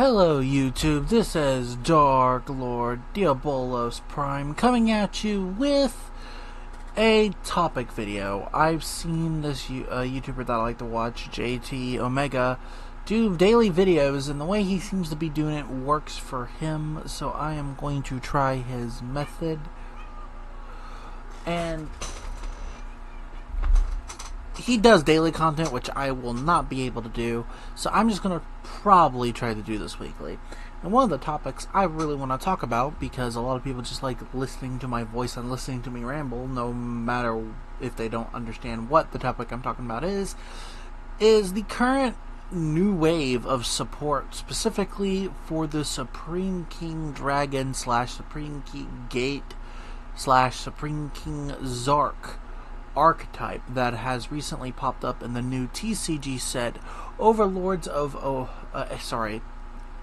Hello YouTube, this is Dark Lord Diabolos Prime coming at you with a topic video. I've seen this YouTuber that I like to watch, JT Omega, do daily videos, and the way he seems to be doing it works for him, so I am going to try his method. And he does daily content, which I will not be able to do, so I'm just going to probably try to do this weekly. And one of the topics I really want to talk about, because a lot of people just like listening to my voice and listening to me ramble, no matter if they don't understand what the topic I'm talking about is the current new wave of support, specifically for the Supreme King Dragon / Supreme King Gate / Supreme King Zarc archetype that has recently popped up in the new TCG set Overlords of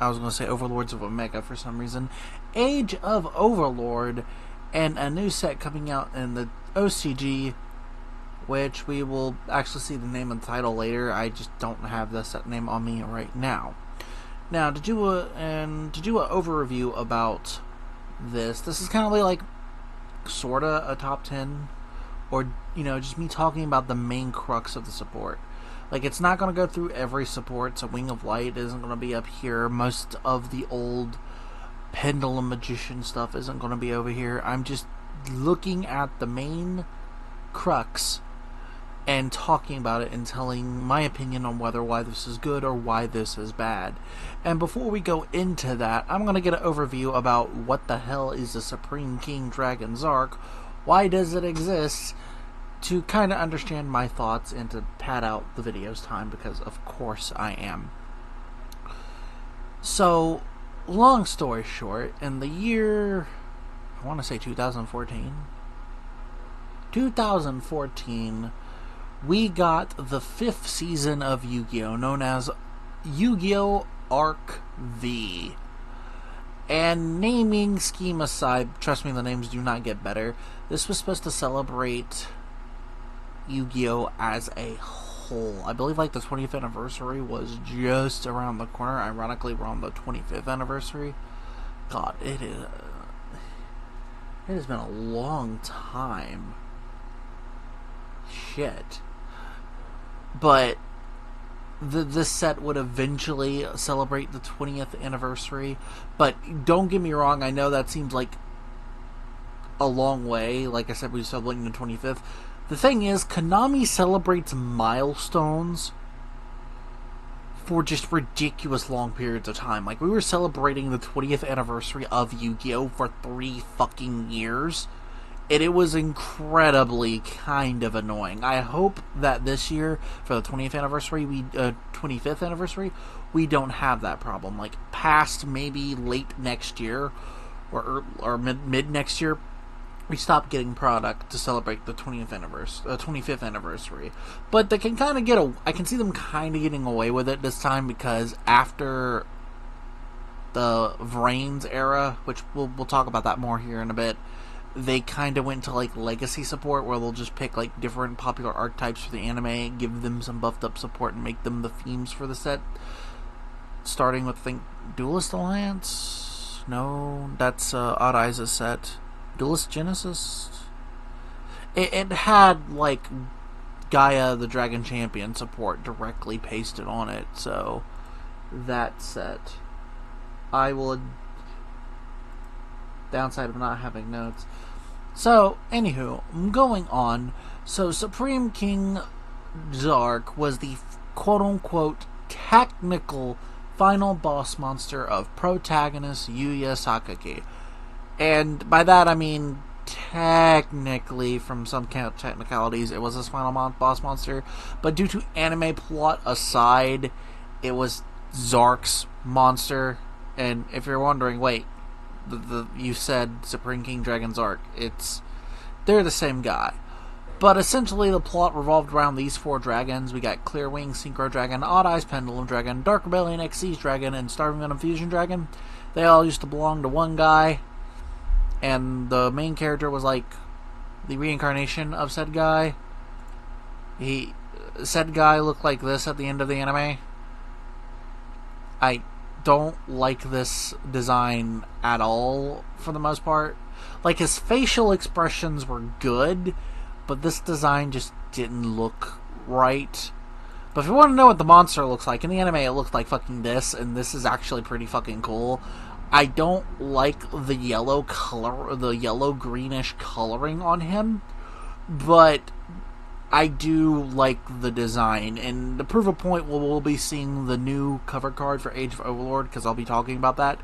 Overlords of Omega for some reason, Age of Overlord, and a new set coming out in the OCG, which we will actually see the name and title later. I just don't have the set name on me right now. Now, to do an overview about this is kind of like sorta a top 10, or just me talking about the main crux of the support. Like, it's not going to go through every support, so Wing of Light isn't going to be up here. Most of the old Pendulum Magician stuff isn't going to be over here. I'm just looking at the main crux and talking about it and telling my opinion on why this is good or why this is bad. And before we go into that, I'm going to get an overview about what the hell is the Supreme King Dragon Zarc, why does it exist, to kind of understand my thoughts and to pad out the video's time, because of course I am. So, long story short, in the year, I want to say 2014, we got the 5th season of Yu-Gi-Oh! Known as Yu-Gi-Oh! Arc V. And naming scheme aside, trust me, the names do not get better. This was supposed to celebrate Yu-Gi-Oh! As a whole. I believe like the 20th anniversary was just around the corner. Ironically, we're on the 25th anniversary. God, it has been a long time. Shit. But this set would eventually celebrate the 20th anniversary. But don't get me wrong, I know that seems like a long way. Like I said, we're celebrating the 25th. The thing is, Konami celebrates milestones for just ridiculous long periods of time. Like, we were celebrating the 20th anniversary of Yu-Gi-Oh! For 3 fucking years. And it was incredibly kind of annoying. I hope that this year, for the 20th anniversary, 25th anniversary, we don't have that problem. Like, past maybe late next year, or mid next year, we stopped getting product to celebrate the 25th anniversary. But they can kind of I can see them kind of getting away with it this time, because after the Vrains era, which we'll talk about that more here in a bit, they kind of went to like legacy support, where they'll just pick like different popular archetypes for the anime, give them some buffed up support, and make them the themes for the set. Starting with, I think, Duelist Alliance? No, that's Odd Eyes' set. Duelist Genesis? It had like Gaia the Dragon Champion support directly pasted on it, so that set. I will... Downside of not having notes. So, anywho, going on. So, Supreme King Zarc was the quote-unquote technical final boss monster of protagonist Yuya Sakaki. And by that I mean, technically, from some technicalities, it was his final boss monster. But due to anime plot aside, it was Zarc's monster. And if you're wondering, wait, you said Supreme King Dragon Zarc. They're the same guy. But essentially the plot revolved around these 4 dragons. We got Clear Wing, Synchro Dragon, Odd Eyes Pendulum Dragon, Dark Rebellion Xyz Dragon, and Starving Venom Fusion Dragon. They all used to belong to one guy, and the main character was like the reincarnation of said guy. Said guy looked like this at the end of the anime. I don't like this design at all, for the most part. Like, his facial expressions were good, but this design just didn't look right. But if you want to know what the monster looks like, in the anime it looks like fucking this, and this is actually pretty fucking cool. I don't like the yellow color, the yellow-greenish coloring on him, but I do like the design. And to prove a point, we'll be seeing the new cover card for Age of Overlord, because I'll be talking about that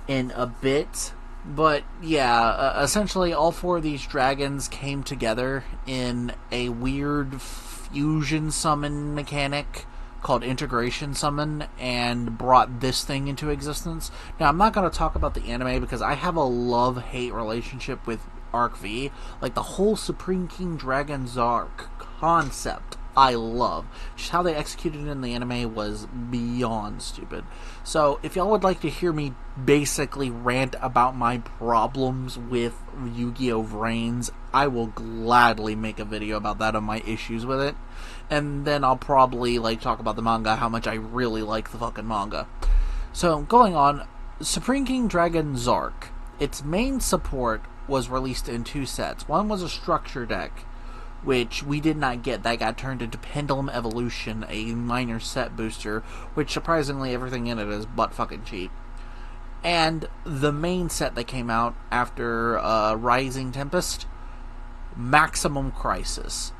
in a bit. But yeah, essentially all four of these dragons came together in a weird fusion summon mechanic called Integration Summon, and brought this thing into existence. Now, I'm not going to talk about the anime because I have a love-hate relationship with Arc V. Like, the whole Supreme King Dragon Zarc concept, I love. Just how they executed it in the anime was beyond stupid. So, if y'all would like to hear me basically rant about my problems with Yu-Gi-Oh! Vrains, I will gladly make a video about that, on my issues with it. And then I'll probably, like, talk about the manga, how much I really like the fucking manga. So, going on, Supreme King Dragon Zarc. Its main support was released in two sets. One was a structure deck, which we did not get. That got turned into Pendulum Evolution, a minor set booster, which surprisingly everything in it is butt fucking cheap. And the main set that came out after Rising Tempest, Maximum Crisis.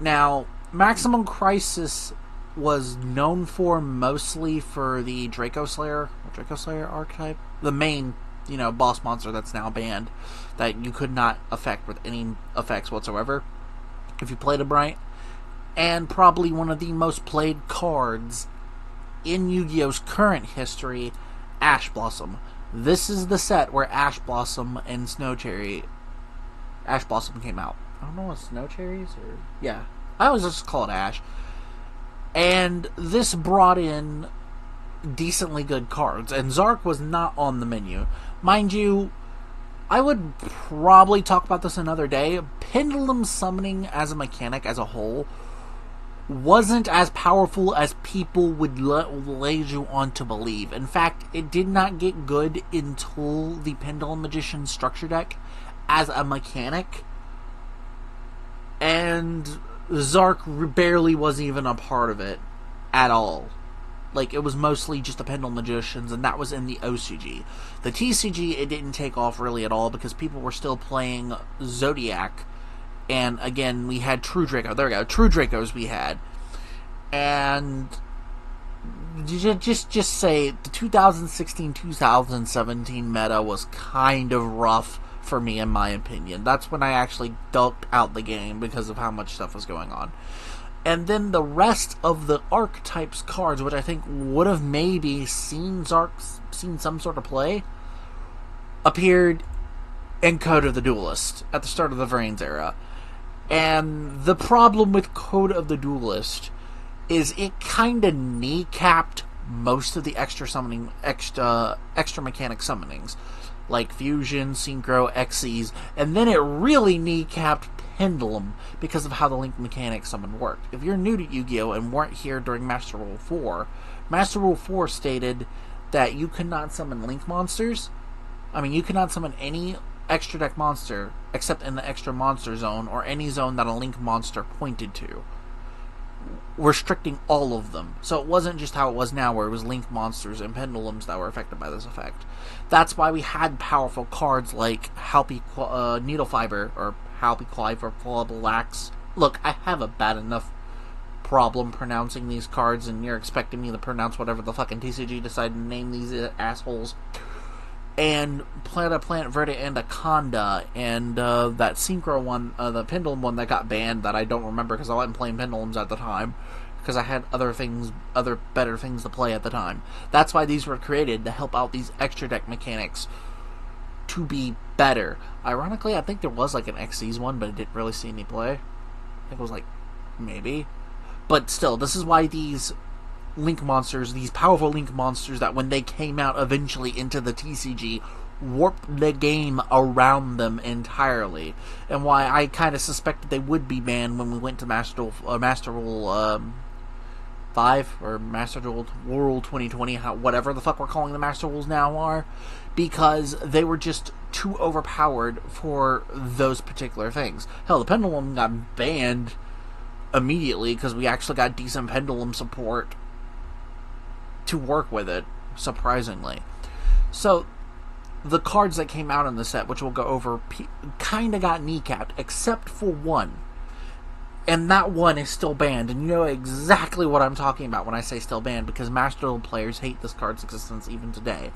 Now, Maximum Crisis was known for mostly for the Draco Slayer archetype. The main, boss monster that's now banned, that you could not affect with any effects whatsoever if you played him right. And probably one of the most played cards in Yu-Gi-Oh's current history, Ash Blossom. This is the set where Ash Blossom and Ash Blossom came out. I don't know what Snow Cherries or... Yeah. I always just call it Ash. And this brought in decently good cards. And Zarc was not on the menu. Mind you, I would probably talk about this another day. Pendulum summoning as a mechanic as a whole wasn't as powerful as people would lead you on to believe. In fact, it did not get good until the Pendulum Magician structure deck as a mechanic. And Zarc barely was even a part of it at all. Like, it was mostly just the Pendulum Magicians, and that was in the OCG. The TCG, it didn't take off really at all, because people were still playing Zodiac. And again, we had True Draco. There we go. True Dracos we had. And just say the 2016-2017 meta was kind of rough for me, in my opinion. That's when I actually ducked out the game because of how much stuff was going on. And then the rest of the archetypes cards, which I think would have maybe seen some sort of play, appeared in Code of the Duelist at the start of the Vrains era. And the problem with Code of the Duelist is it kind of kneecapped most of the extra mechanic summonings, like Fusion, Synchro, Xyz, and then it really kneecapped Pendulum because of how the Link mechanic summon worked. If you're new to Yu-Gi-Oh! And weren't here during Master Rule 4, Master Rule 4 stated that you could not summon Link monsters. I mean, you could not summon any extra deck monster except in the extra monster zone, or any zone that a Link monster pointed to, restricting all of them. So it wasn't just how it was now, where it was Link monsters and Pendulums that were affected by this effect. That's why we had powerful cards like Needle Fiber, or Halpy Clive, or Flax. Look, I have a bad enough problem pronouncing these cards, and you're expecting me to pronounce whatever the fucking TCG decided to name these assholes. And Planet Verde and Akonda, and that Synchro one, the Pendulum one that got banned, that I don't remember because I wasn't playing Pendulums at the time, because I had other better things to play at the time. That's why these were created, to help out these extra deck mechanics to be better. Ironically, I think there was like an Xyz one, but it didn't really see any play. I think it was like, maybe. But still, this is why these Link monsters, these powerful Link monsters that when they came out eventually into the TCG, warped the game around them entirely. And why I kind of suspected they would be banned when we went to Master Rule 5 or Master Duel World 2020, whatever the fuck we're calling the Master Duels now are, because they were just too overpowered for those particular things. Hell, the Pendulum got banned immediately because we actually got decent Pendulum support to work with it, surprisingly. So, the cards that came out in the set, which we'll go over, kind of got kneecapped, except for one. And that one is still banned, and you know exactly what I'm talking about when I say still banned, because Master Duel players hate this card's existence even today.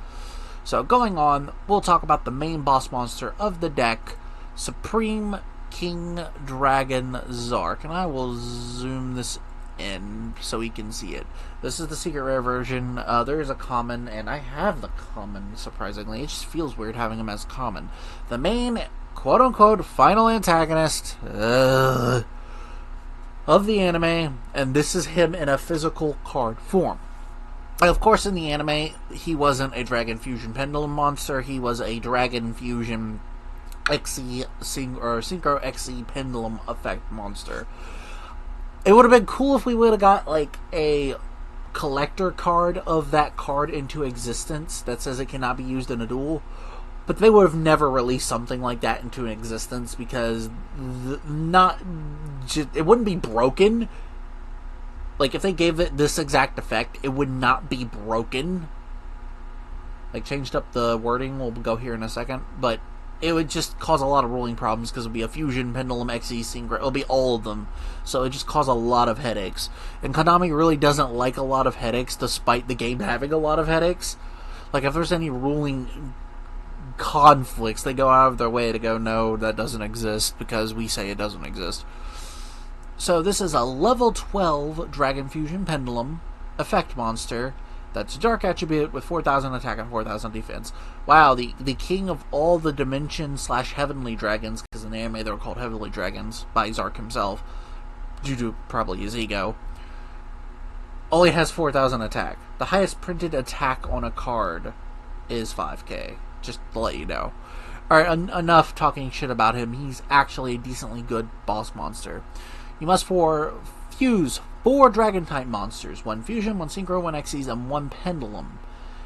So, going on, we'll talk about the main boss monster of the deck, Supreme King Dragon Zarc. And I will zoom this in so we can see it. This is the secret rare version. There is a common, and I have the common, surprisingly. It just feels weird having him as common. The main, quote-unquote, final antagonist of the anime, and this is him in a physical card form. Of course, in the anime, he wasn't a Dragon Fusion Pendulum monster. He was a Dragon Fusion Synchro XE Pendulum Effect monster. It would have been cool if we would have got, like, a collector card of that card into existence that says it cannot be used in a duel. But they would have never released something like that into existence because it wouldn't be broken. Like, if they gave it this exact effect, it would not be broken. Like, changed up the wording, we'll go here in a second. But it would just cause a lot of ruling problems because it would be a Fusion, Pendulum, XE, Synchro. It'll be all of them. So it just cause a lot of headaches. And Konami really doesn't like a lot of headaches, despite the game having a lot of headaches. Like, if there's any ruling conflicts, they go out of their way to go, no, that doesn't exist, because we say it doesn't exist. So this is a level 12 Dragon Fusion Pendulum effect monster. That's a dark attribute with 4,000 attack and 4,000 defense. Wow, the king of all the dimension / heavenly dragons, because in the anime they were called heavenly dragons by Zarc himself, due to probably his ego, only has 4,000 attack. The highest printed attack on a card is 5k, just to let you know. Alright, enough talking shit about him. He's actually a decently good boss monster. You must fuse 4 Dragon-type monsters. 1 Fusion, 1 Synchro, 1 Xyz, and 1 Pendulum.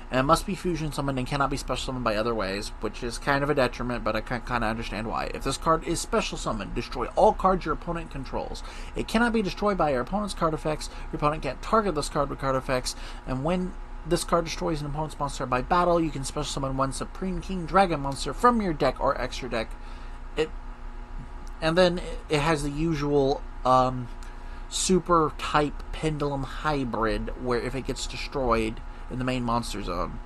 And it must be Fusion summoned and cannot be special summoned by other ways, which is kind of a detriment, but I can kind of understand why. If this card is special summoned, destroy all cards your opponent controls. It cannot be destroyed by your opponent's card effects. Your opponent can't target this card with card effects. And when this card destroys an opponent's monster by battle, you can special summon 1 Supreme King Dragon monster from your deck or extra deck. And then it has the usual super type Pendulum hybrid, where if it gets destroyed in the main monster zone,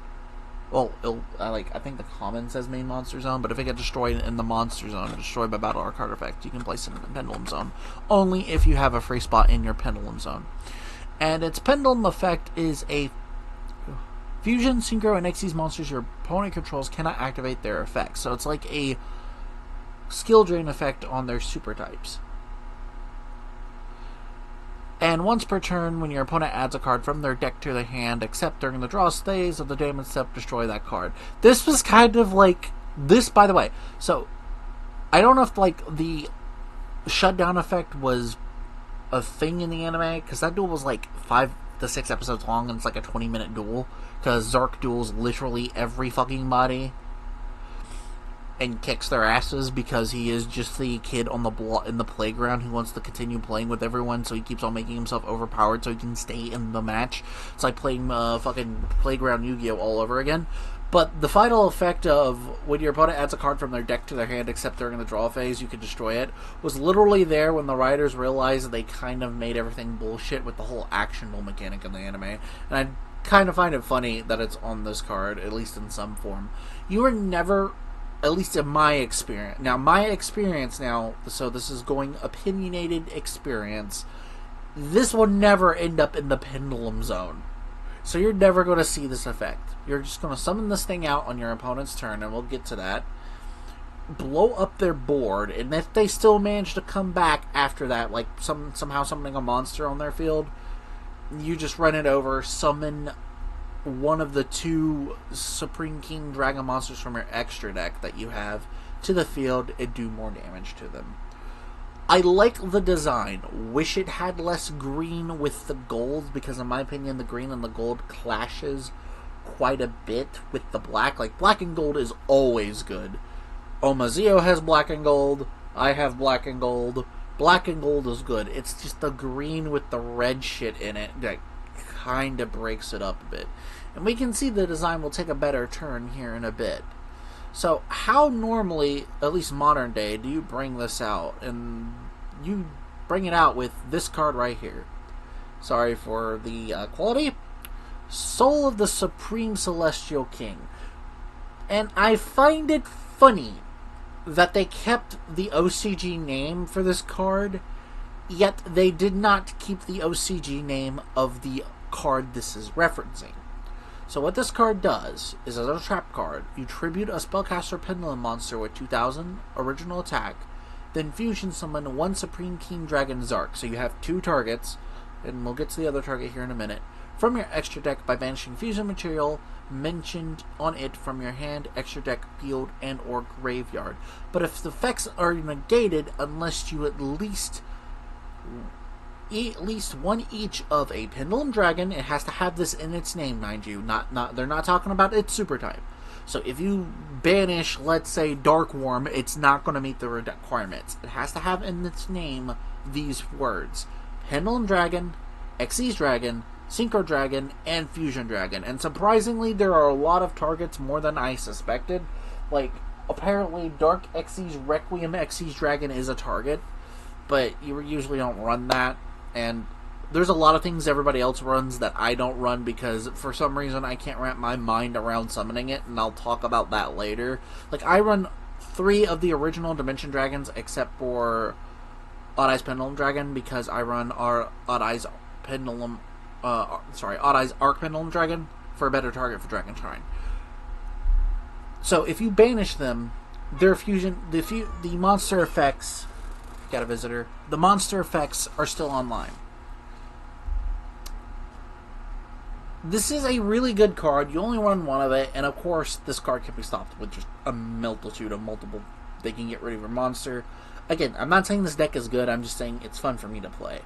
well, I think the common says main monster zone, but if it gets destroyed in the monster zone, destroyed by battle or card effect, you can place it in the Pendulum zone, only if you have a free spot in your Pendulum zone. And its Pendulum effect is a Fusion, Synchro, and Xyz monsters your opponent controls cannot activate their effects. So it's like a skill drain effect on their super types. And once per turn, when your opponent adds a card from their deck to their hand, except during the draw phase of the damage step, destroy that card. This was kind of like this, by the way. So I don't know if like the shutdown effect was a thing in the anime, because that duel was like 5 to 6 episodes long, and it's like a 20-minute duel, because Zarc duels literally every fucking body and kicks their asses because he is just the kid on the in the playground who wants to continue playing with everyone, so he keeps on making himself overpowered so he can stay in the match. It's like playing fucking playground Yugioh all over again. But the final effect of when your opponent adds a card from their deck to their hand, except during the draw phase, you can destroy it, was literally there when the writers realized that they kind of made everything bullshit with the whole actionable mechanic in the anime. And I kind of find it funny that it's on this card, at least in some form. You are never, at least in my experience, so this is going opinionated experience, this will never end up in the Pendulum zone. So you're never going to see this effect. You're just going to summon this thing out on your opponent's turn, and we'll get to that. Blow up their board, and if they still manage to come back after that, like somehow summoning a monster on their field, you just run it over, summon one of the 2 Supreme King Dragon monsters from your extra deck that you have to the field, and do more damage to them. I like the design. Wish it had less green with the gold, because in my opinion the green and the gold clashes quite a bit with the black. Like, black and gold is always good. Omazeo has black and gold. I have black and gold. Black and gold is good. It's just the green with the red shit in it that kind of breaks it up a bit. And we can see the design will take a better turn here in a bit. So how normally, at least modern day, do you bring this out? And you bring it out with this card right here. Sorry for the quality. Soul of the Supreme Celestial King. And I find it funny that they kept the OCG name for this card, yet they did not keep the OCG name of the card this is referencing. So what this card does is, as a trap card, you tribute a Spellcaster Pendulum monster with 2000 original attack, then fusion summon one Supreme King Dragon Zarc. So you have two targets, and we'll get to the other target here in a minute, from your extra deck by banishing fusion material mentioned on it from your hand, extra deck, field, and or graveyard. But if the effects are negated, unless you at least one each of a Pendulum Dragon, it has to have this in its name, mind you. They're not talking about its super type. So if you banish, let's say, Dark Worm, it's not going to meet the requirements. It has to have in its name these words: Pendulum Dragon, Xyz Dragon, Synchro Dragon, and Fusion Dragon. And surprisingly, there are a lot of targets, more than I suspected. Like, apparently Dark Xyz Requiem Xyz Dragon is a target, but you usually don't run that. And there's a lot of things everybody else runs that I don't run, because for some reason I can't wrap my mind around summoning it, and I'll talk about that later. Like, I run 3 of the original Dimension Dragons, except for Odd Eyes Pendulum Dragon, because I run our Odd Eyes Pendulum, Odd Eyes Arc Pendulum Dragon for a better target for Dragon Shrine. So if you banish them, their fusion, the monster effects, got a visitor, the monster effects are still online. This is a really good card. You only run one of it, and of course this card can be stopped with just a multitude of multiple. They can get rid of your monster. Again, I'm not saying this deck is good, I'm just saying it's fun for me to play.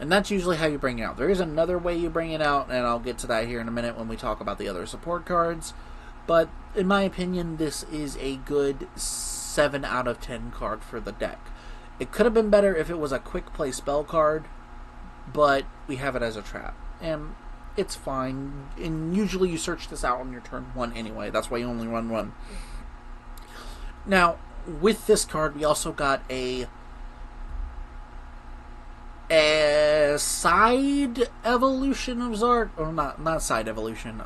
And that's usually how you bring it out. There is another way you bring it out, and I'll get to that here in a minute when we talk about the other support cards. But in my opinion, this is a good 7 out of 10 card for the deck. It could have been better if it was a quick play spell card, but we have it as a trap. And it's fine. And usually you search this out on your turn 1 anyway. That's why you only run 1. Now, with this card, we also got a side evolution of Zarc. Or not side evolution.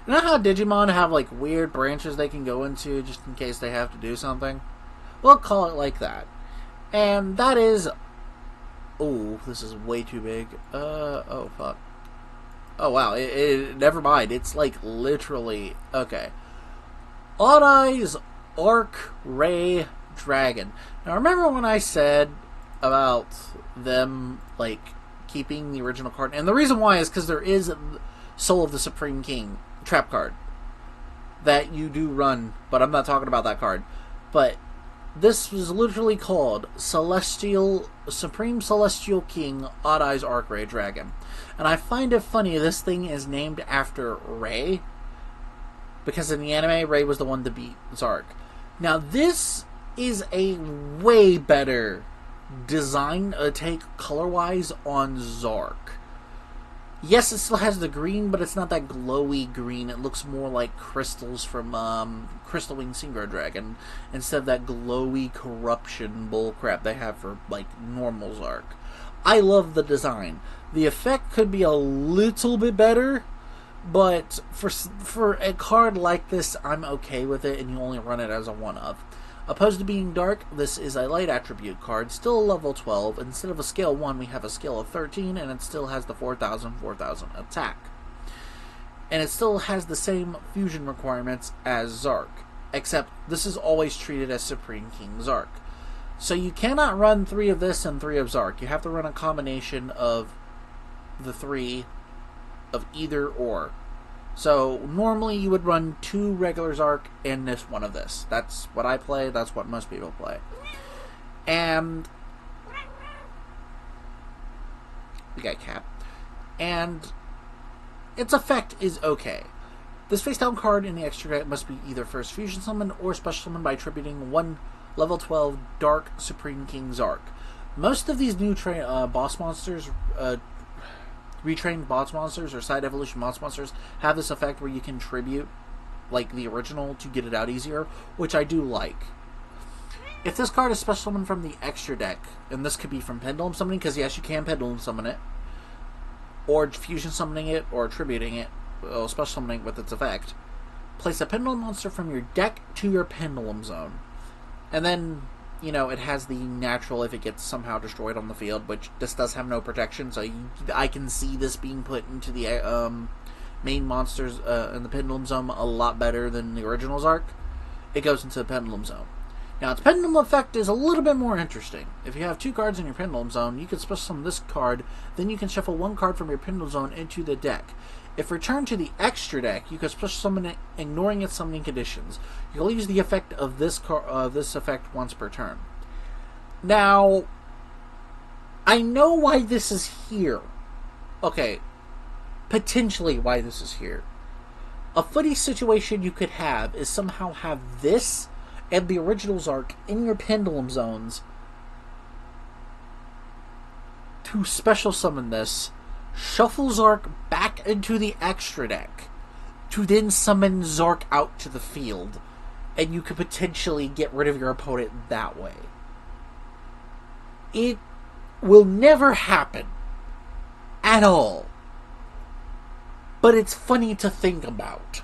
You know how Digimon have like weird branches they can go into just in case they have to do something? We'll call it like that. And that is... Oh, this is way too big. Oh, fuck. Oh, wow. Never mind. It's like literally... Okay. Odd Eyes Arc Ray Dragon. Now, remember when I said about them, like, keeping the original card? And the reason why is because there is Soul of the Supreme King trap card that you do run, but I'm not talking about that card. But this was literally called Supreme Celestial King Odd Eyes Arc Ray Dragon. And I find it funny this thing is named after Ray, because in the anime, Ray was the one to beat Zarc. Now, this is a way better design take color-wise on Zarc. Yes, it still has the green, but it's not that glowy green. It looks more like crystals from Crystal Wing Synchro Dragon, instead of that glowy corruption bullcrap they have for, like, normal Zarc. I love the design. The effect could be a little bit better, but for a card like this, I'm okay with it, and you only run it as a one-of. Opposed to being dark, this is a light attribute card, still a level 12. Instead of a scale 1, we have a scale of 13, and it still has the 4,000 attack. And it still has the same fusion requirements as Zarc, except this is always treated as Supreme King Zarc. So you cannot run 3 of this and 3 of Zarc. You have to run a combination of the 3 of either or. So normally you would run 2 regular Zarc and this one of this. That's what I play. That's what most people play. And we got Cap. And its effect is okay. This face down card in the extra deck must be either first fusion summon or special summon by attributing one level 12 Dark Supreme King Zarc. Most of these new boss monsters, retrained boss monsters or side evolution boss monsters, have this effect where you can tribute, like the original, to get it out easier, which I do like. If this card is special summoned from the extra deck, and this could be from Pendulum Summoning, because yes, you can Pendulum Summon it, or Fusion Summoning it, or Attributing it, or Special Summoning with its effect, place a Pendulum monster from your deck to your Pendulum Zone. And then, you know, it has the natural if it gets somehow destroyed on the field, which this does have no protection, so I can see this being put into the main monsters in the Pendulum Zone a lot better than the original Zarc. It goes into the Pendulum Zone. Now, its Pendulum effect is a little bit more interesting. If you have 2 cards in your Pendulum Zone, you can special summon this card, then you can shuffle 1 card from your Pendulum Zone into the deck. If returned to the extra deck, you can special summon it, ignoring its summoning conditions. You'll use the effect of this effect once per turn. Now, I know why this is here. Okay, potentially why this is here. A footy situation you could have is somehow have this and the original Zarc in your Pendulum Zones to special summon this, shuffle Zarc back into the extra deck, to then summon Zarc out to the field, and you could potentially get rid of your opponent that way. It will never happen. At all. But it's funny to think about.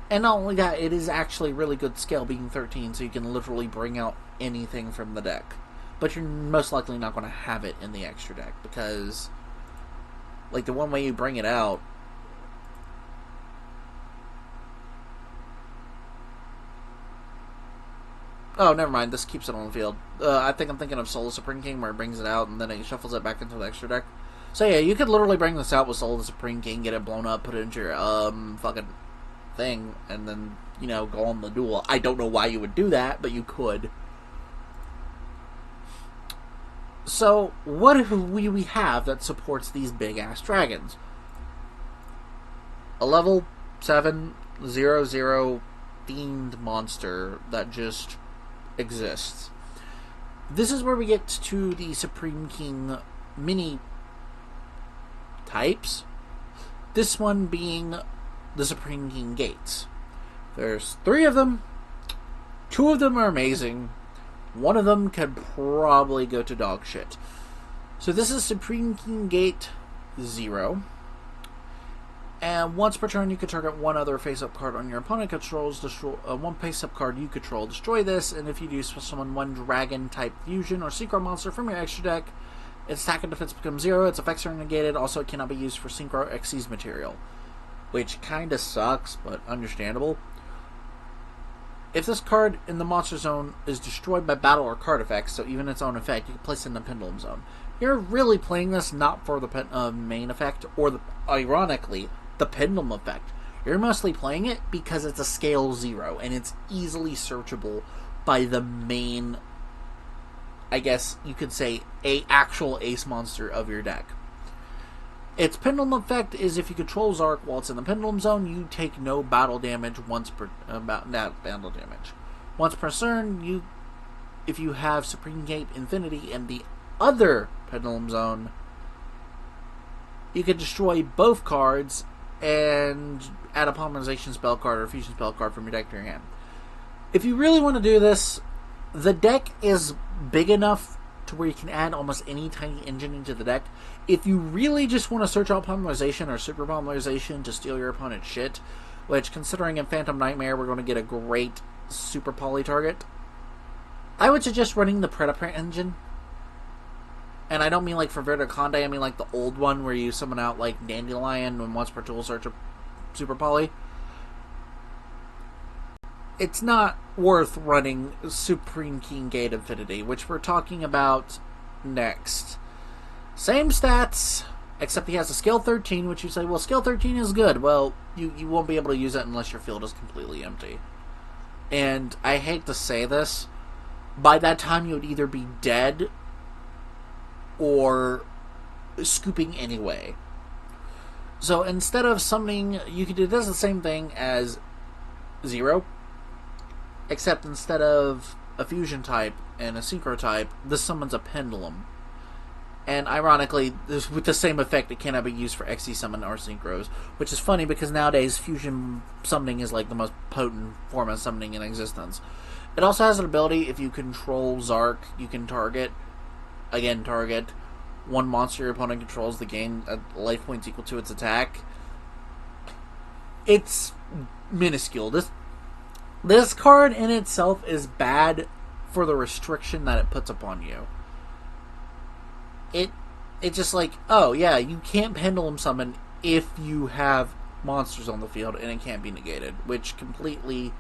And not only that, it is actually really good scale being 13, so you can literally bring out anything from the deck. But you're most likely not going to have it in the extra deck, because, like, the one way you bring it out... Oh, never mind, this keeps it on the field. I think I'm thinking of Soul of Supreme King, where it brings it out, and then it shuffles it back into the extra deck. So yeah, you could literally bring this out with Soul of the Supreme King, get it blown up, put it into your, fucking thing, and then, you know, go on the duel. I don't know why you would do that, but you could. So, what do we have that supports these big-ass dragons? A level 7/0/0 themed monster that just exists. This is where we get to the Supreme King mini types. This one being the Supreme King Gates. There's 3 of them. 2 of them are amazing. 1 of them could probably go to dog shit. So this is Supreme King Gate 0. And once per turn, you can target 1 other face-up card on your opponent controls. Destroy 1 face-up card you control. Destroy this, and if you do, summon 1 dragon-type fusion or synchro monster from your extra deck. Its attack and defense becomes 0. Its effects are negated. Also, it cannot be used for synchro Xyz material, which kind of sucks, but understandable. If this card in the monster zone is destroyed by battle or card effects, so even its own effect, you can place it in the Pendulum Zone. You're really playing this not for the main effect, or, ironically, the Pendulum effect. You're mostly playing it because it's a scale 0, and it's easily searchable by the main, I guess you could say, actual ace monster of your deck. Its Pendulum effect is if you control Zarc while it's in the Pendulum Zone, you take no battle damage once per battle damage. Once per turn, if you have Supreme Gate Infinity in the other Pendulum Zone, you can destroy both cards and add a polymerization spell card or a fusion spell card from your deck to your hand. If you really want to do this, the deck is big enough to where you can add almost any tiny engine into the deck. If you really just want to search out polymerization or super polymerization to steal your opponent's shit, which, considering in Phantom Nightmare we're going to get a great super poly target, I would suggest running the Predator engine. And I don't mean like for Verde Conde, I mean like the old one where you summon out like Dandelion and once per tool search a super poly. It's not worth running Supreme King Gate Infinity, which we're talking about next. Same stats, except he has a scale 13, which you say, well, scale 13 is good. Well, you won't be able to use that unless your field is completely empty. And I hate to say this, by that time you would either be dead or scooping anyway. So instead of summoning, you could do this the same thing as Zero, except instead of a fusion type and a synchro type, this summons a pendulum. And ironically, with the same effect, it cannot be used for XC summon or synchros, which is funny because nowadays fusion summoning is like the most potent form of summoning in existence. It also has an ability, if you control Zarc, you can target one monster your opponent controls, the gain life points equal to its attack. It's minuscule. This card in itself is bad for the restriction that it puts upon you. It's just like, oh yeah, you can't pendulum summon if you have monsters on the field, and it can't be negated, which completely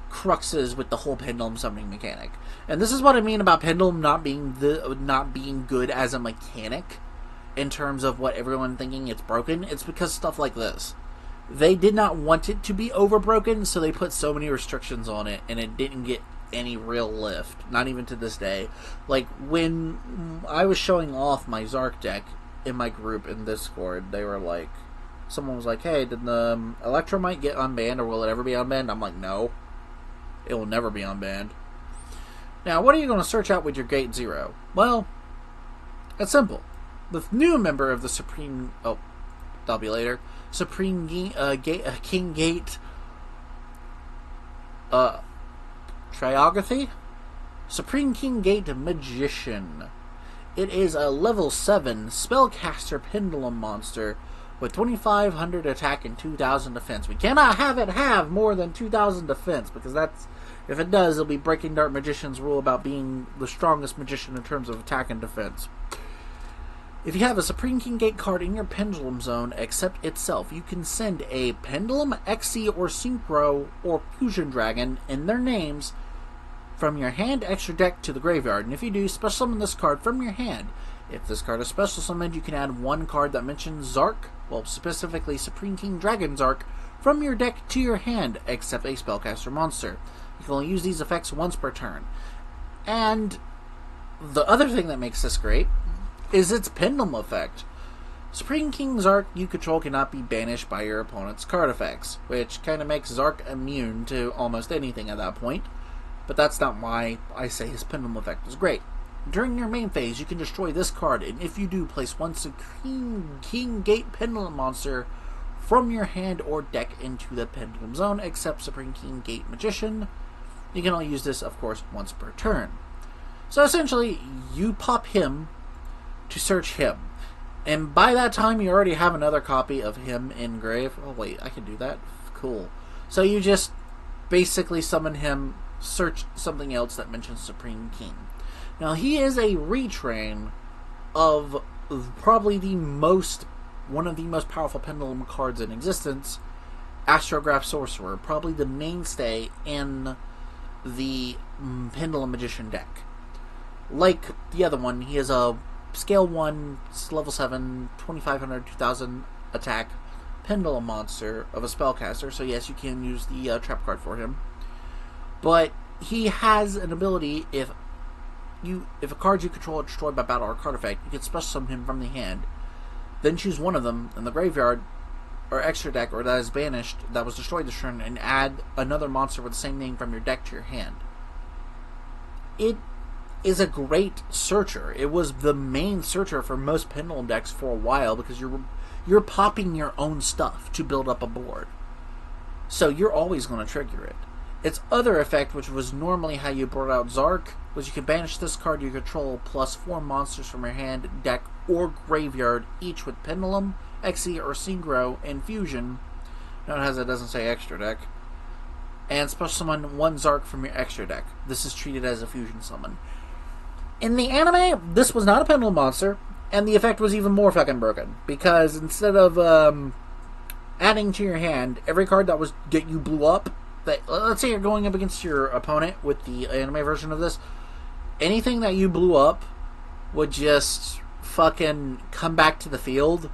cruxes with the whole pendulum summoning mechanic. And this is what I mean about pendulum not being good as a mechanic in terms of what everyone thinking it's broken. It's because stuff like this. They did not want it to be overbroken, so they put so many restrictions on it, and it didn't get any real lift, not even to this day. Like, when I was showing off my Zarc deck in my group in Discord, they were like, someone was like, hey, did the Electromite get unbanned, or will it ever be unbanned? I'm like, no. It will never be unbanned. Now, what are you going to search out with your Gate Zero? Well, it's simple. The new member of the Supreme... Oh, that'll be later. Supreme King Gate... Triography? Supreme King Gate Magician. It is a level 7 spellcaster pendulum monster with 2,500 attack and 2,000 defense. We cannot have it have more than 2,000 defense, because that's... If it does, it'll be breaking Dark Magician's rule about being the strongest magician in terms of attack and defense. If you have a Supreme King Gate card in your Pendulum Zone except itself, you can send a Pendulum, XC, or Synchro, or Fusion Dragon in their names from your hand extra deck to the graveyard. And if you do, special summon this card from your hand. If this card is special summoned, you can add one card that mentions Zarc, well, specifically Supreme King Dragon Zarc, from your deck to your hand, except a spellcaster monster. You can only use these effects once per turn. And the other thing that makes this great is its pendulum effect. Supreme King Zarc you control cannot be banished by your opponent's card effects, which kind of makes Zarc immune to almost anything at that point. But that's not why I say his pendulum effect is great. During your main phase, you can destroy this card, and if you do, place one Supreme King Gate Pendulum monster from your hand or deck into the Pendulum Zone, except Supreme King Gate Magician. You can only use this, of course, once per turn. So essentially, you pop him to search him. And by that time, you already have another copy of him in grave. Oh wait, I can do that? Cool. So you just basically summon him, search something else that mentions Supreme King. Now, he is a retrain of probably one of the most powerful pendulum cards in existence, Astrograph Sorcerer, probably the mainstay in the Pendulum Magician deck. Like the other one, he has a Scale 1, level 7, 2,500, 2,000 attack pendulum monster of a spellcaster, so yes, you can use the trap card for him. But he has an ability, if a card you control is destroyed by battle or card effect, you can special summon him from the hand, then choose one of them in the graveyard or extra deck, or that is banished, that was destroyed this turn, and add another monster with the same name from your deck to your hand. It is a great searcher. It was the main searcher for most pendulum decks for a while, because you're popping your own stuff to build up a board. So you're always going to trigger it. Its other effect, which was normally how you brought out Zarc, was you can banish this card you control plus 4 monsters from your hand, deck, or graveyard, each with Pendulum, XE, or Synchro, and Fusion. Notice it doesn't say extra deck. And special summon 1 Zarc from your extra deck. This is treated as a fusion summon. In the anime, this was not a Pendulum monster, and the effect was even more fucking broken. Because instead of adding to your hand, every card that was get you blew up, let's say you're going up against your opponent with the anime version of this, anything that you blew up would just fucking come back to the field,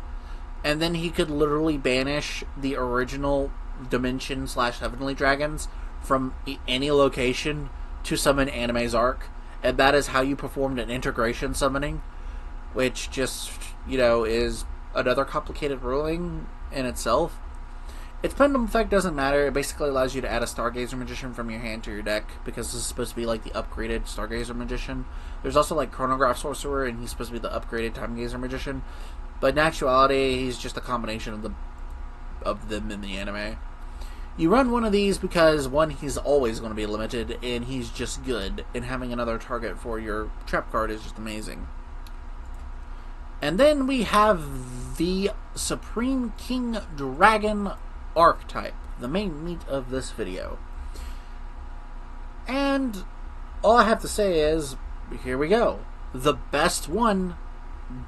and then he could literally banish the original Dimension / Heavenly Dragons from any location to summon Anime Zarc, and that is how you performed an integration summoning, which just, is another complicated ruling in itself. Its pendulum effect doesn't matter. It basically allows you to add a Stargazer Magician from your hand to your deck, because this is supposed to be like the upgraded Stargazer Magician. There's also like Chronograph Sorcerer, and he's supposed to be the upgraded Time Gazer Magician. But in actuality, he's just a combination of them in the anime. You run one of these because, one, he's always going to be limited, and he's just good, and having another target for your trap card is just amazing. And then we have the Supreme King Dragon archetype, the main meat of this video. And all I have to say is, here we go. The best one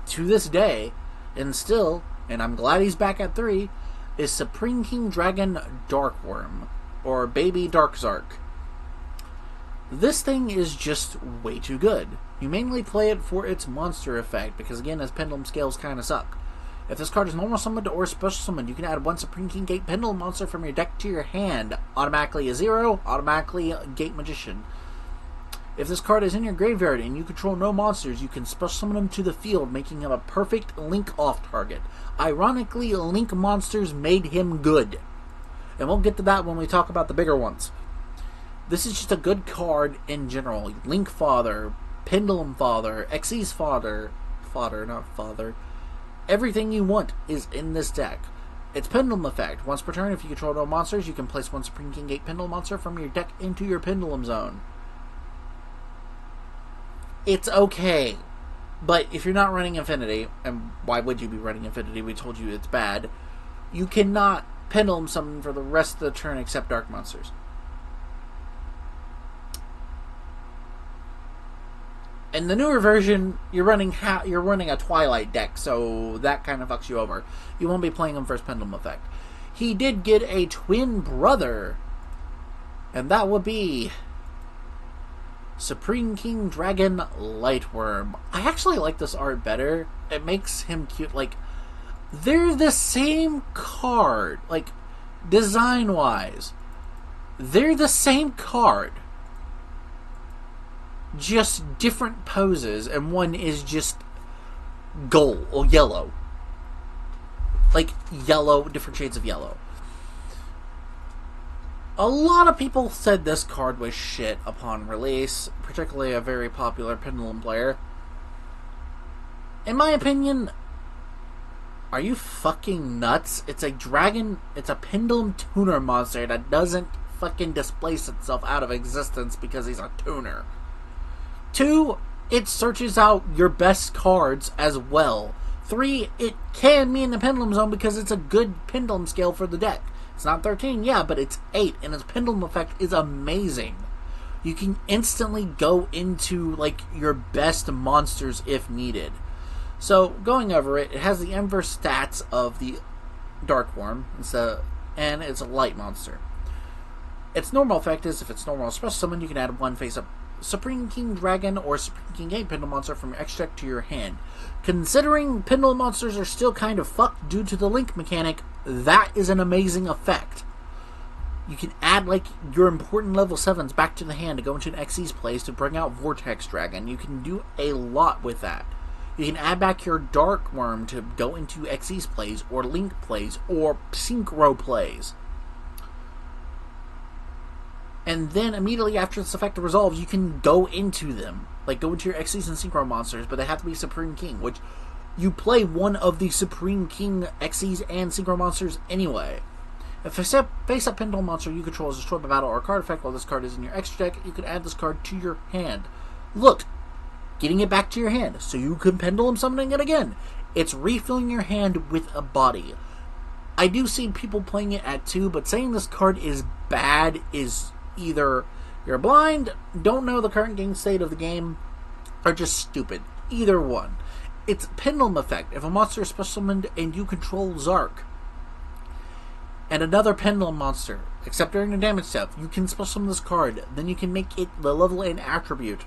to this day, and still, and I'm glad he's back at 3, is Supreme King Dragon Darkworm, or Baby Dark Zarc. This thing is just way too good. You mainly play it for its monster effect, because again, its pendulum scales kind of suck. If this card is normal summoned or special summoned, you can add one Supreme King Gate Pendulum monster from your deck to your hand. Automatically a 0, automatically a Gate Magician. If this card is in your graveyard and you control no monsters, you can special summon him to the field, making him a perfect Link off target. Ironically, Link monsters made him good. And we'll get to that when we talk about the bigger ones. This is just a good card in general. Link Father, Pendulum Father, Xyz Father, not Father. Everything you want is in this deck. Its Pendulum effect. Once per turn, if you control no monsters, you can place one Supreme King Gate Pendulum monster from your deck into your Pendulum zone. It's okay. But if you're not running Infinity, and why would you be running Infinity? We told you it's bad. You cannot Pendulum summon for the rest of the turn except Dark monsters. In the newer version, you're running a Twilight deck, so that kind of fucks you over. You won't be playing him first Pendulum effect. He did get a twin brother, and that would be Supreme King Dragon Lightworm. I actually like this art better. It makes him cute. Like, they're the same card. Like, design-wise, they're the same card. Just different poses, and one is just gold or yellow. Like, yellow, different shades of yellow. A lot of people said this card was shit upon release, particularly a very popular Pendulum player. In my opinion, are you fucking nuts? It's a dragon, it's a Pendulum tuner monster that doesn't fucking displace itself out of existence because he's a tuner. 2, it searches out your best cards as well. 3, it can be in the Pendulum zone because it's a good Pendulum scale for the deck. It's not 13, yeah, but it's 8, and its Pendulum effect is amazing. You can instantly go into, like, your best monsters if needed. So, going over it, it has the inverse stats of the Darkworm, and it's a light monster. Its normal effect is, if it's normal or special summon, you can add one face-up Supreme King Dragon or Supreme King Gate Pendulum monster from your extra deck to your hand. Considering Pendulum monsters are still kind of fucked due to the Link mechanic, that is an amazing effect. You can add, like, your important level 7s back to the hand to go into an Xyz plays to bring out Vortex Dragon. You can do a lot with that. You can add back your Darkworm to go into Xyz plays, or Link plays, or Synchro plays. And then immediately after this effect resolves, you can go into them. Like, go into your Xyz and Synchro monsters, but they have to be Supreme King, which you play one of the Supreme King Xyz and Synchro monsters anyway. If a face-up Pendulum monster you control is destroyed by battle or card effect while this card is in your extra deck, you can add this card to your hand. Look, getting it back to your hand, so you can Pendulum summoning it again. It's refilling your hand with a body. I do see people playing it at 2, but saying this card is bad is either you're blind, don't know the current game state of the game, or just stupid. Either one. It's Pendulum effect. If a monster is special summoned and you control Zarc, and another Pendulum monster, except during the damage step, you can special summon this card. Then you can make it the level and attribute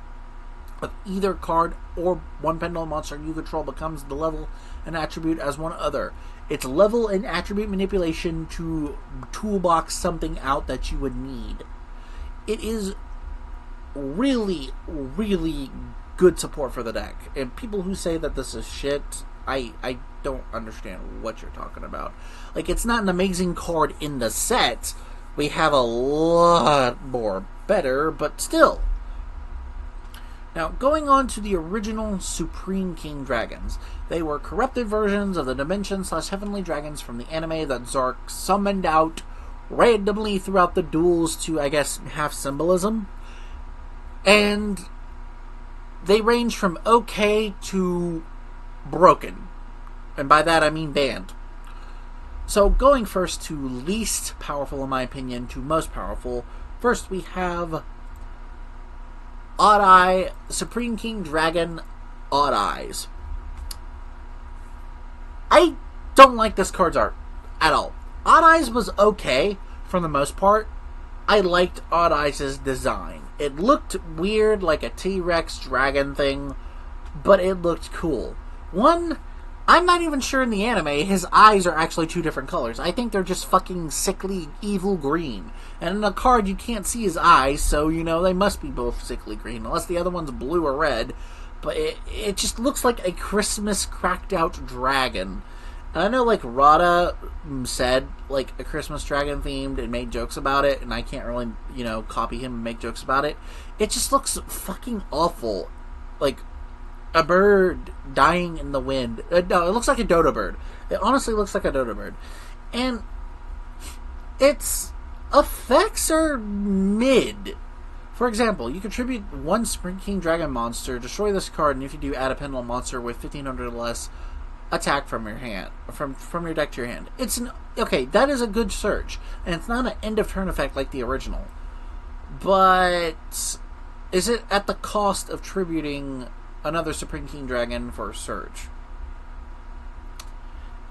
of either card, or one Pendulum monster you control becomes the level and attribute as one other. It's level and attribute manipulation to toolbox something out that you would need. It is really, really good support for the deck. And people who say that this is shit, I don't understand what you're talking about. Like, it's not an amazing card in the set. We have a lot more better, but still. Now, going on to the original Supreme King Dragons. They were corrupted versions of the Dimension/Heavenly Dragons from the anime that Zarc summoned out randomly throughout the duels to, I guess, have symbolism. And they range from okay to broken. And by that I mean banned. So going first to least powerful in my opinion to most powerful, first we have Odd Eye, Supreme King Dragon, Odd Eyes. I don't like this card's art at all. Odd Eyes was okay for the most part. I liked Odd Eyes' design. It looked weird, like a T-Rex dragon thing, but it looked cool. One, I'm not even sure in the anime his eyes are actually two different colors. I think they're just fucking sickly evil green. And in the card you can't see his eyes, so you know they must be both sickly green, unless the other one's blue or red. But it just looks like a Christmas cracked out dragon. And I know, like, Rada said, like, a Christmas dragon themed and made jokes about it, and I can't really, you know, copy him and make jokes about it. It just looks fucking awful. Like, a bird dying in the wind. No, it looks like a dodo bird. It honestly looks like a dodo bird. And its effects are mid. For example, you contribute one Supreme King Dragon monster, destroy this card, and if you do, add a pendulum monster with 1500 or less attack from your hand, from your deck to your hand. It's an okay. That is a good search, and it's not an end of turn effect like the original. But is it at the cost of tributing another Supreme King Dragon for search?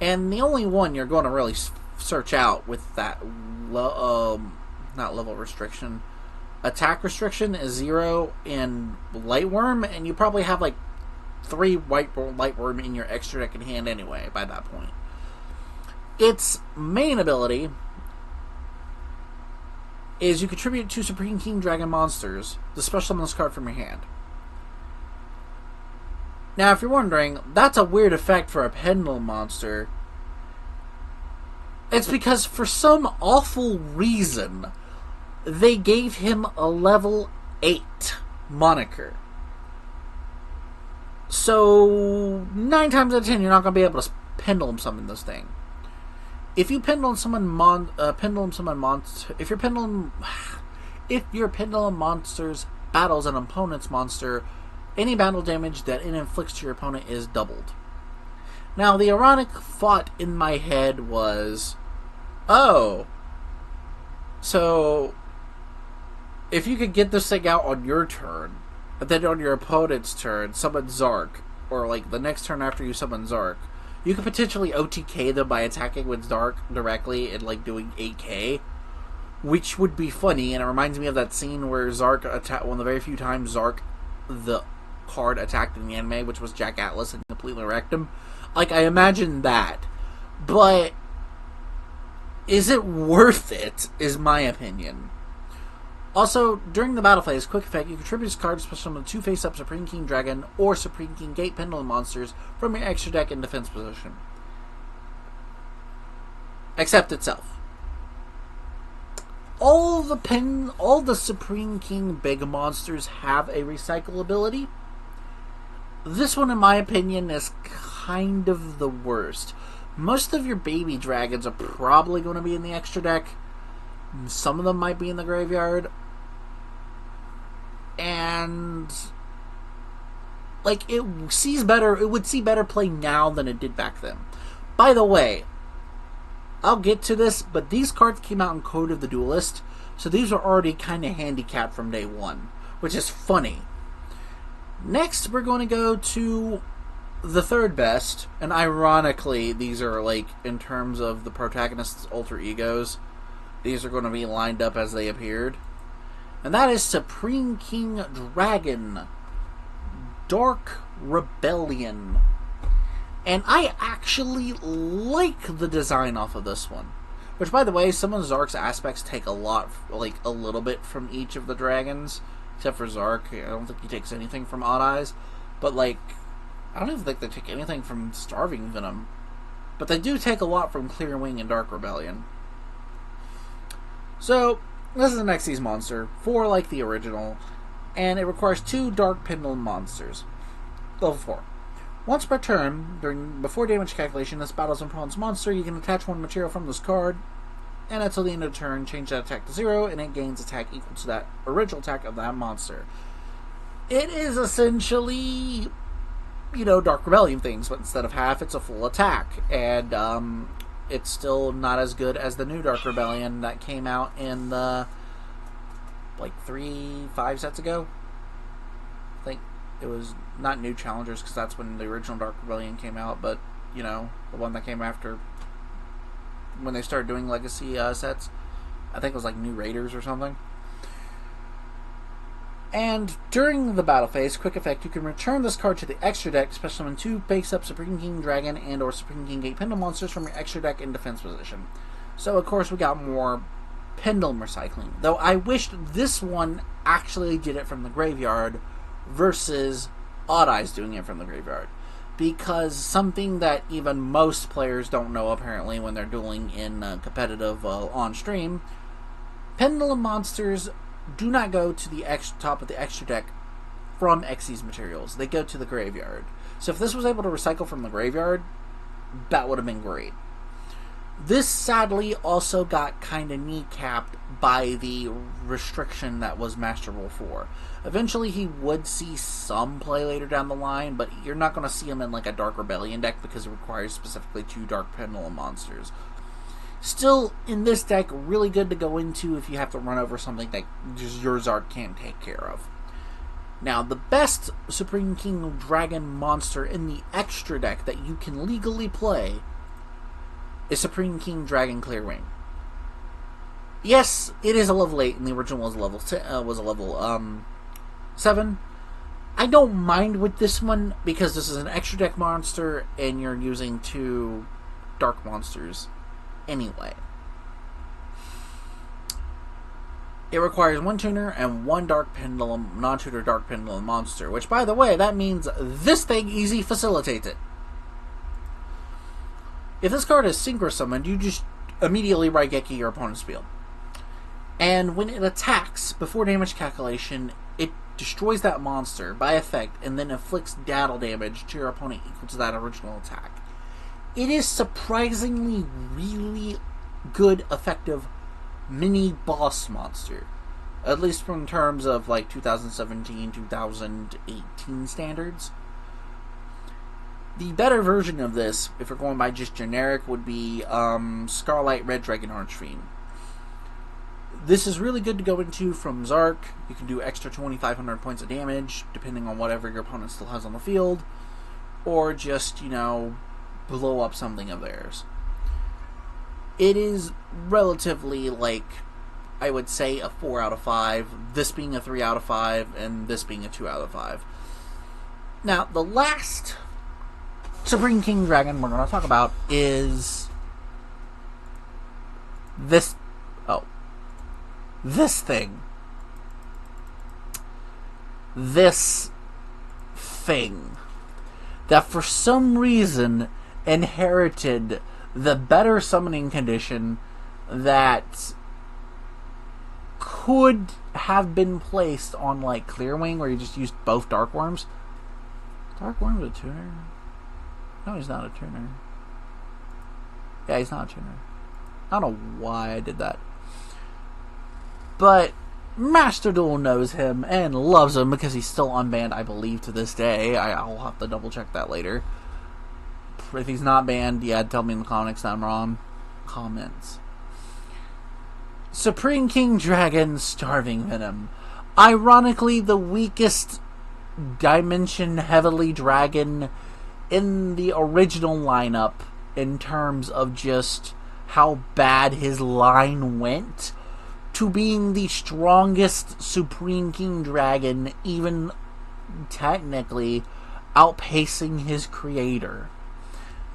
And the only one you're going to really search out with that, not level restriction, attack restriction is 0 in Lightworm, and you probably have like 3 Lightworm in your extra deck in hand anyway by that point. Its main ability is you contribute 2 Supreme King Dragon monsters, the special summon this card from your hand. Now, if you're wondering, that's a weird effect for a pendulum monster. It's because for some awful reason, they gave him a level 8 moniker. So, 9 times out of 10, you're not going to be able to pendulum summon this thing. If you pendulum summon if your pendulum monsters battles an opponent's monster, any battle damage that it inflicts to your opponent is doubled. Now, the ironic thought in my head was, oh, so if you could get this thing out on your turn, but then on your opponent's turn, summon Zarc, or like the next turn after you summon Zarc, you could potentially OTK them by attacking with Zarc directly and like doing 8k, which would be funny. And it reminds me of that scene where Zarc one of the very few times Zarc, the card, attacked in the anime, which was Jack Atlas, and completely wrecked him. Like, I imagine that, but is it worth it? Is my opinion. Also, during the battle phase, quick effect, you contribute this card to summon 2 face-up Supreme King Dragon or Supreme King Gate Pendulum monsters from your extra deck in defense position. Except itself. All the Supreme King big monsters have a recycle ability. This one, in my opinion, is kind of the worst. Most of your baby dragons are probably going to be in the extra deck. Some of them might be in the graveyard. And like, it would see better play now than it did back then. By the way, I'll get to this, but these cards came out in Code of the Duelist, so these are already kind of handicapped from day one, which is funny. Next, we're going to go to the third best, and ironically, these are like, in terms of the protagonist's alter egos, these are going to be lined up as they appeared. And that is Supreme King Dragon, Dark Rebellion. And I actually like the design off of this one. Which, by the way, some of Zarc's aspects take a little bit from each of the dragons. except for Zarc. I don't think he takes anything from Odd Eyes, but like, I don't even think they take anything from Starving Venom. But they do take a lot from Clear Wing and Dark Rebellion. So, this is an Xyz monster, 4 like the original, and it requires 2 Dark Pendulum monsters. Level 4. Once per turn, before damage calculation, this battles an opponent's monster, you can attach 1 material from this card, and until the end of the turn, change that attack to 0, and it gains attack equal to that original attack of that monster. It is essentially, Dark Rebellion things, but instead of half, it's a full attack. And it's still not as good as the new Dark Rebellion that came out in the 5 sets ago. I think it was not New Challengers, because that's when the original Dark Rebellion came out, but the one that came after when they started doing Legacy sets. I think it was like New Raiders or something. And during the battle phase, quick effect, you can return this card to the extra deck, especially when 2 face-up Supreme King Dragon and or Supreme King Gate Pendulum monsters from your extra deck in defense position. So, of course, we got more Pendulum recycling. Though I wished this one actually did it from the graveyard versus Odd Eyes doing it from the graveyard. Because something that even most players don't know, apparently, when they're dueling in competitive on-stream, Pendulum monsters do not go to the top of the extra deck from Xyz materials. They go to the graveyard. So if this was able to recycle from the graveyard, that would have been great. This sadly also got kind of kneecapped by the restriction that was Master Rule 4. Eventually he would see some play later down the line, but you're not going to see him in like a Dark Rebellion deck because it requires specifically 2 Dark Pendulum monsters. Still, in this deck, really good to go into if you have to run over something that just your Zarc can't take care of. Now, the best Supreme King Dragon monster in the extra deck that you can legally play is Supreme King Dragon Clear Wing. Yes, it is a level 8, and the original was a level 7. I don't mind with this one because this is an extra deck monster, and you're using 2 dark monsters anyway. It requires 1 tuner and 1 Dark Pendulum, non-tutor Dark Pendulum monster, which, by the way, that means this thing easy facilitates it. If this card is Synchro Summoned, you just immediately Raigeki your opponent's field. And when it attacks, before damage calculation, it destroys that monster by effect and then inflicts battle damage to your opponent equal to that original attack. It is surprisingly really good, effective mini-boss monster. At least from terms of like 2017, 2018 standards. The better version of this, if we're going by just generic, would be Scarlet Red Dragon Archfiend. This is really good to go into from Zarc. You can do extra 2,500 points of damage, depending on whatever your opponent still has on the field. Or just, blow up something of theirs. It is relatively, I would say a 4 out of 5, this being a 3 out of 5, and this being a 2 out of 5. Now, the last Supreme King Dragon we're going to talk about is this thing. This thing that for some reason inherited the better summoning condition that could have been placed on Clearwing, where you just used both Dark Worms. Dark Worm's a tuner? No, he's not a tuner. Yeah, he's not a tuner. I don't know why I did that. But Master Duel knows him and loves him because he's still unbanned, I believe, to this day. I'll have to double check that later. If he's not banned, yeah, tell me in the comments I'm wrong. Comments. Supreme King Dragon Starving Venom. Ironically, the weakest Dimension Heavily Dragon in the original lineup in terms of just how bad his line went, to being the strongest Supreme King Dragon, even technically outpacing his creator.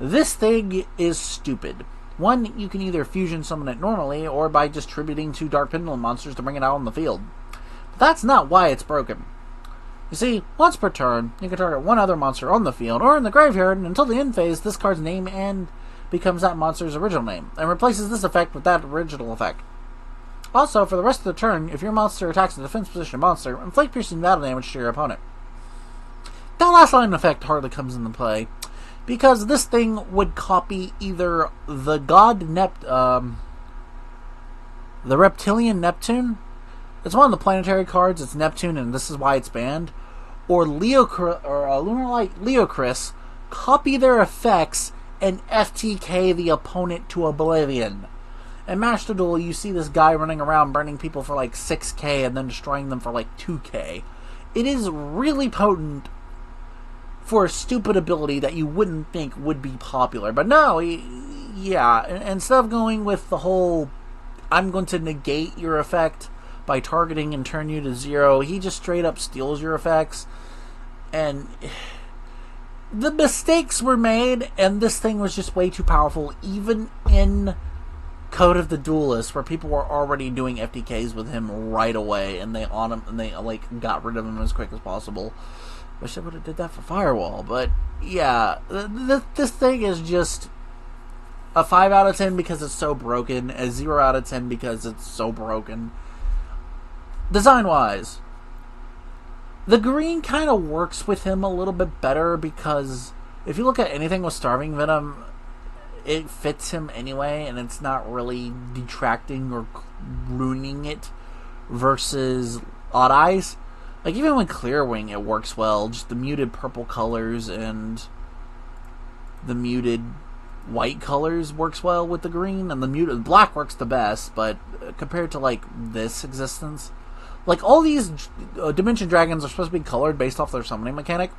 This thing is stupid. One, you can either fusion summon it normally, or by distributing 2 Dark Pendulum monsters to bring it out on the field. But that's not why it's broken. You see, once per turn, you can target one other monster on the field or in the graveyard, and until the end phase, this card's name and becomes that monster's original name, and replaces this effect with that original effect. Also, for the rest of the turn, if your monster attacks a defense position monster, inflict piercing battle damage to your opponent. That last line effect hardly comes into play, because this thing would copy either the the reptilian Neptune. It's one of the planetary cards. It's Neptune, and this is why it's banned. Or Lunarlight Leocris, copy their effects and FTK the opponent to oblivion. In Master Duel, you see this guy running around burning people for like 6k and then destroying them for like 2k. It is really potent for a stupid ability that you wouldn't think would be popular. But no, yeah, instead of going with the whole, I'm going to negate your effect by targeting and turn you to 0, he just straight up steals your effects. And the mistakes were made, and this thing was just way too powerful, even in Code of the Duelist, where people were already doing FTKs with him right away, and they like got rid of him as quick as possible. Wish I would have did that for Firewall, but yeah, this thing is just a 5 out of 10 because it's so broken, a 0 out of 10 because it's so broken. Design-wise, the green kind of works with him a little bit better, because if you look at anything with Starving Venom, it fits him anyway, and it's not really detracting or ruining it, versus Odd Eyes. Like, even with Clearwing, it works well. Just the muted purple colors and the muted white colors works well with the green, and the muted black works the best, but compared to, like, this existence, like, all these Dimension Dragons are supposed to be colored based off their summoning mechanic.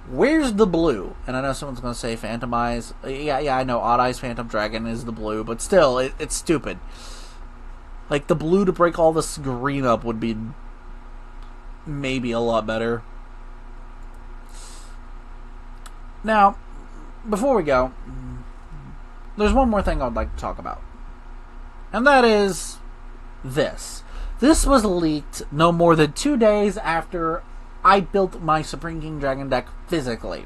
Where's the blue? And I know someone's going to say Phantom Eyes. Yeah, I know Odd Eyes Phantom Dragon is the blue, but still, it's stupid. Like, the blue to break all this green up would be maybe a lot better. Now, before we go, there's one more thing I'd like to talk about. And that is this. This was leaked no more than 2 days after I built my Supreme King Dragon deck physically.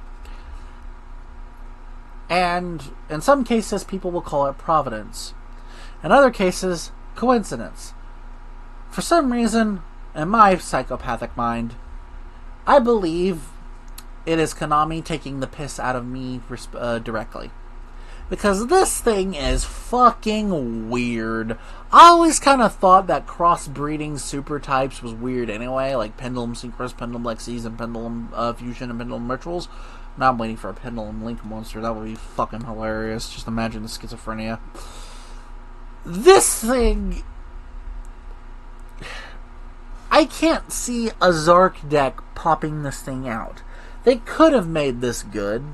And in some cases, people will call it providence. In other cases, coincidence. For some reason, in my psychopathic mind, I believe it is Konami taking the piss out of me directly. Because this thing is fucking weird. I always kind of thought that crossbreeding super types was weird anyway, like Pendulum Synchros, Pendulum Lexis, and Pendulum Fusion, and Pendulum Rituals. Now I'm waiting for a Pendulum Link monster. That would be fucking hilarious. Just imagine the schizophrenia. This thing, I can't see a Zarc deck popping this thing out. They could have made this good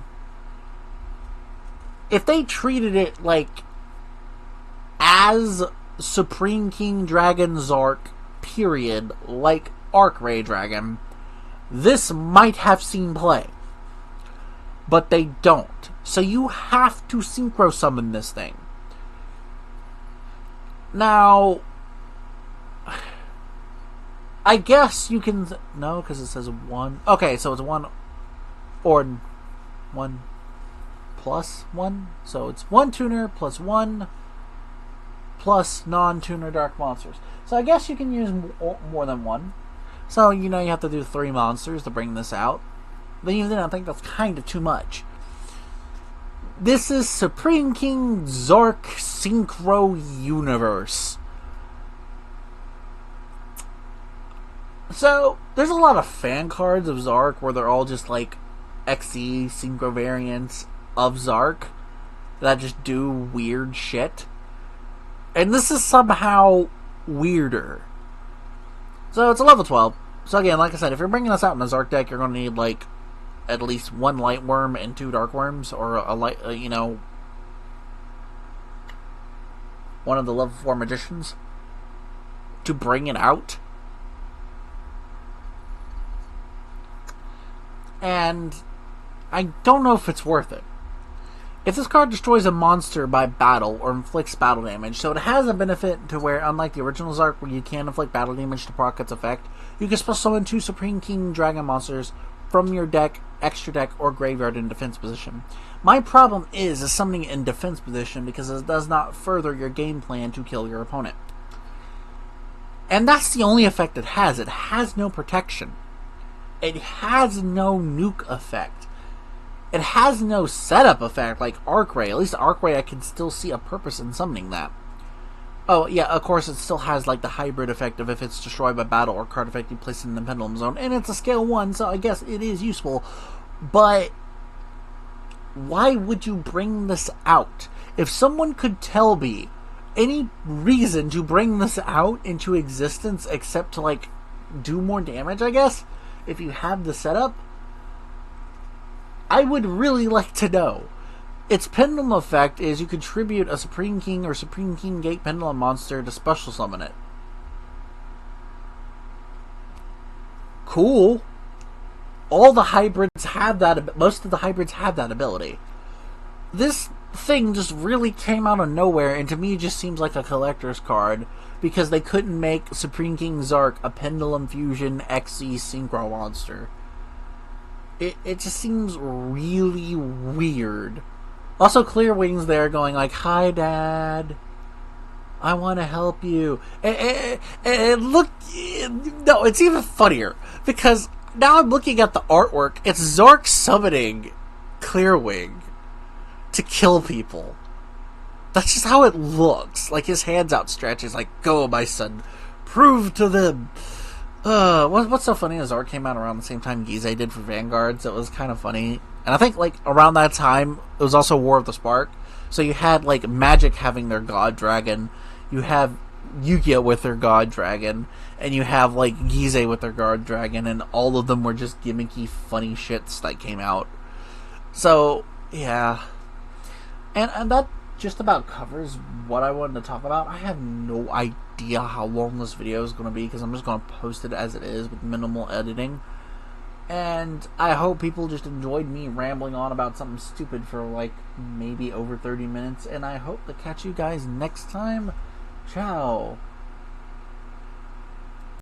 if they treated it like as Supreme King Dragon Zarc, period, like Archray Dragon. This might have seen play. But they don't. So you have to synchro summon this thing. Now, I guess you can... No, because it says 1. Okay, so it's 1 or 1 plus 1. So it's 1 tuner plus 1 plus non-tuner dark monsters. So I guess you can use more than 1. So, you know, you have to do 3 monsters to bring this out. But even then, I think that's kind of too much. This is Supreme King Zarc Synchro Universe. So, there's a lot of fan cards of Zarc where they're all just like XE synchro variants of Zarc that just do weird shit. And this is somehow weirder. So, it's a level 12. So again, like I said, if you're bringing this out in a Zarc deck, you're going to need like at least 1 light worm and 2 dark worms, or a light, one of the level 4 magicians to bring it out. And I don't know if it's worth it. If this card destroys a monster by battle or inflicts battle damage, so it has a benefit to where, unlike the original Zarc, where you can inflict battle damage to proc its effect, You can special summon 2 Supreme King Dragon monsters from your deck, extra deck, or graveyard in defense position. My problem is summoning in defense position because it does not further your game plan to kill your opponent. And that's the only effect it has. It has no protection. It has no nuke effect. It has no setup effect like Arcray. At least Arcray I can still see a purpose in summoning that. Oh, yeah, of course it still has like the hybrid effect of if it's destroyed by battle or card effect you place it in the Pendulum Zone. And it's a scale 1, so I guess it is useful. But why would you bring this out? If someone could tell me any reason to bring this out into existence except to, like, do more damage, I guess, if you have the setup, I would really like to know. Its pendulum effect is you contribute a Supreme King or Supreme King Gate Pendulum monster to special summon it. Cool. All the hybrids have that. Most of the hybrids have that ability. This thing just really came out of nowhere, and to me it just seems like a collector's card because they couldn't make Supreme King Zarc a Pendulum Fusion XE Synchro monster. It just seems really weird. Also, Clear Wings there going like, "Hi, Dad. I want to help you." And look, no, it's even funnier because now I'm looking at the artwork. It's Zarc summoning Clearwing to kill people. That's just how it looks. Like his hands outstretched. He's like, "Go, my son. Prove to them." What's so funny is Zarc came out around the same time Gizeh did for Vanguard, so it was kind of funny. And I think like around that time, it was also War of the Spark. So you had like Magic having their God Dragon, you have Yugioh with their God Dragon, and you have like Gizeh with their God Dragon, and all of them were just gimmicky, funny shits that came out. So yeah, and that just about covers what I wanted to talk about. I have no idea how long this video is going to be because I'm just going to post it as it is with minimal editing. And I hope people just enjoyed me rambling on about something stupid for like maybe over 30 minutes. And I hope to catch you guys next time. Ciao.